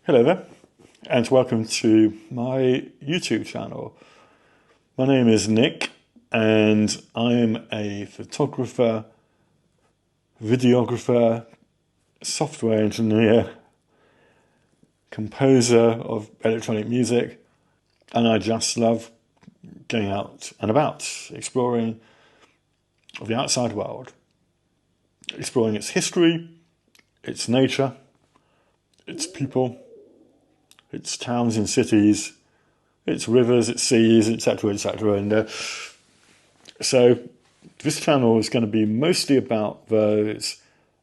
Hello there, and welcome to my YouTube channel. My name is Nick, and I'm a photographer, videographer, software engineer, composer of electronic music, and I just love going out and about, exploring the outside world, exploring its history, its nature, its people, its towns and cities, its rivers, its seas, etc., etc. And so this channel is going to be mostly about those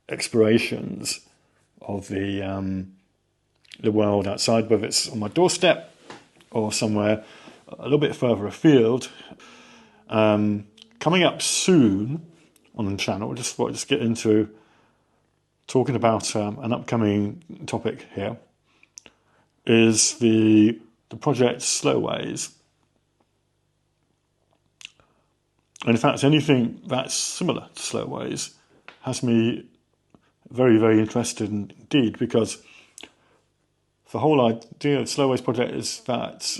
explorations of the world outside, whether it's on my doorstep or somewhere a little bit further afield. Coming up soon on the channel, just thought I'd just get into talking about an upcoming topic here, is the project Slowways. And in fact, anything that's similar to Slowways has me very, very interested indeed, because the whole idea of Slowways project is that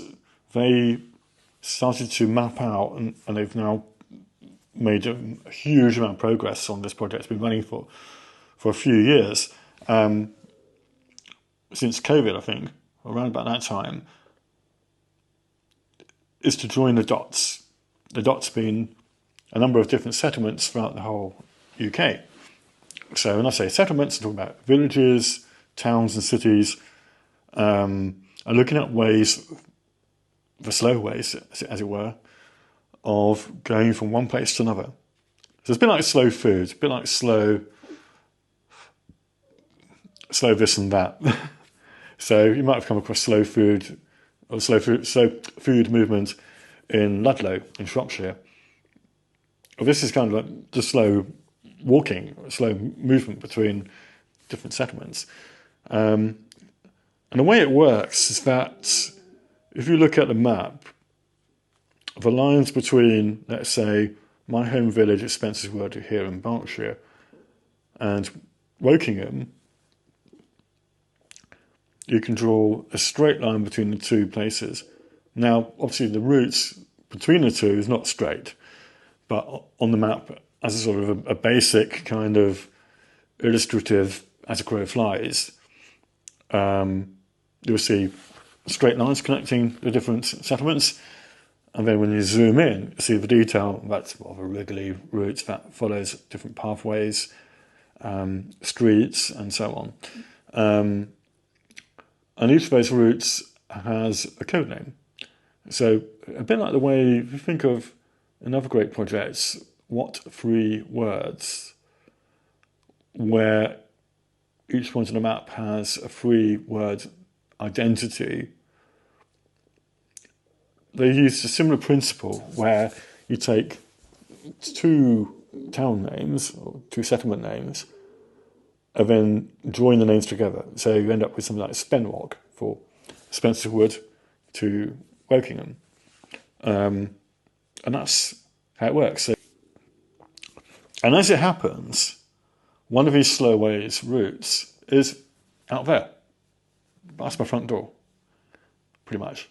they started to map out, and they've now made a huge amount of progress on this project. It's been running for a few years, since COVID, I think, around about that time, is to join the dots. The dots being a number of different settlements throughout the whole UK. So when I say settlements, I'm talking about villages, towns and cities, and looking at ways, the slow ways, as it were, of going from one place to another. So it's a bit like slow food, a bit like slow this and that. So you might have come across slow food movement in Ludlow in Shropshire. Well, this is kind of like the slow walking, slow movement between different settlements. And the way it works is that if you look at the map, the lines between, let's say, my home village at Spencer's Wood here in Berkshire and Wokingham, you can draw a straight line between the two places. Now, obviously, the route between the two is not straight, but on the map, as a sort of a basic kind of illustrative, as a crow flies, you'll see straight lines connecting the different settlements. And then when you zoom in, you see the detail. That's of a wriggly route that follows different pathways, streets, and so on. And each of those routes has a code name. So a bit like the way you think of in other great projects, What 3 Words, where each point on the map has a 3-word identity. They use a similar principle where you take 2 town names or 2 settlement names and then join the names together. So you end up with something like Spenrock for Spencer Wood to Wokingham. And that's how it works. So, and as it happens, one of these Slowways routes is out there. That's my front door, pretty much.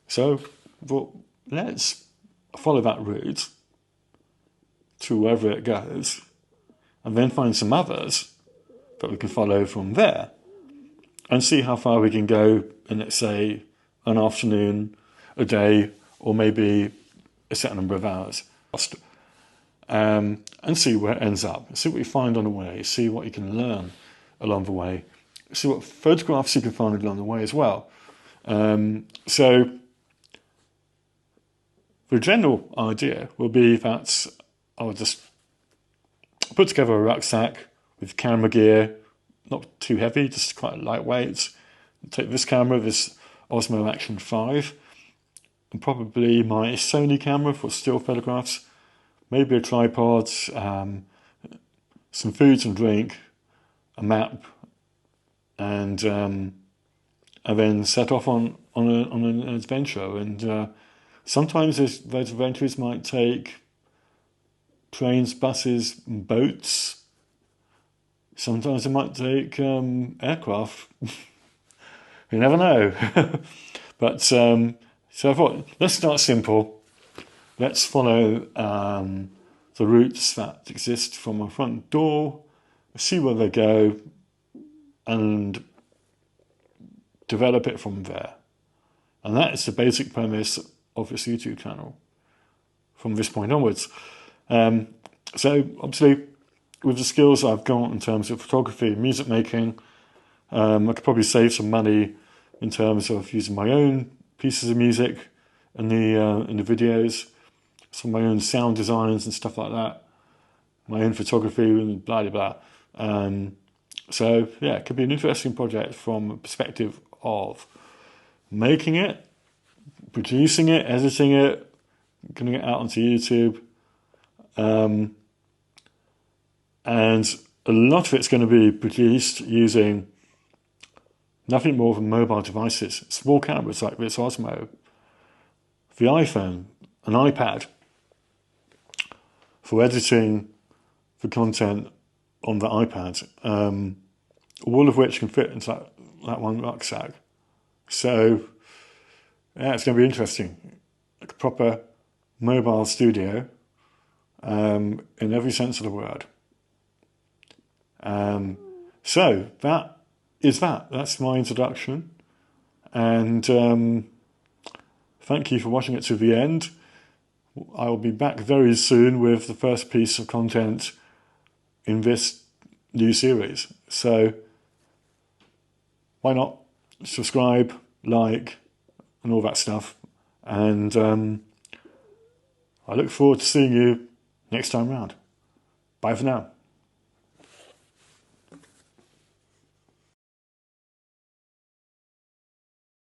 So, well, let's follow that route to wherever it goes, and then find some others that we can follow from there, and see how far we can go in, let's say, an afternoon, a day, or maybe a set number of hours. And see where it ends up, see what you find on the way, see what you can learn along the way, see what photographs you can find along the way as well. So the general idea will be that I'll just put together a rucksack with camera gear, not too heavy, just quite lightweight. Take this camera, this Osmo Action 5, and probably my Sony camera for still photographs, maybe a tripod, some food and drink, a map, and then set off on an adventure. And sometimes those adventures might take trains, buses, boats. Sometimes it might take aircraft. You never know. But so I thought, let's start simple. Let's follow the routes that exist from my front door, see where they go, and develop it from there. And that is the basic premise of this YouTube channel from this point onwards. So obviously, with the skills I've got in terms of photography and music making, I could probably save some money in terms of using my own pieces of music in the videos, some of my own sound designs and stuff like that, my own photography and blah blah blah. So yeah, it could be an interesting project from a perspective of making it, producing it, editing it, getting it out onto YouTube, and a lot of it's going to be produced using nothing more than mobile devices, small cameras like this Osmo, the iPhone, an iPad, for editing the content on the iPad, all of which can fit into that one rucksack. So yeah, it's going to be interesting. Like a proper mobile studio, in every sense of the word. So that is that. That's my introduction. And thank you for watching it to the end. I will be back very soon with the first piece of content in this new series. So why not subscribe, like, and all that stuff. And I look forward to seeing you next time round. Bye for now.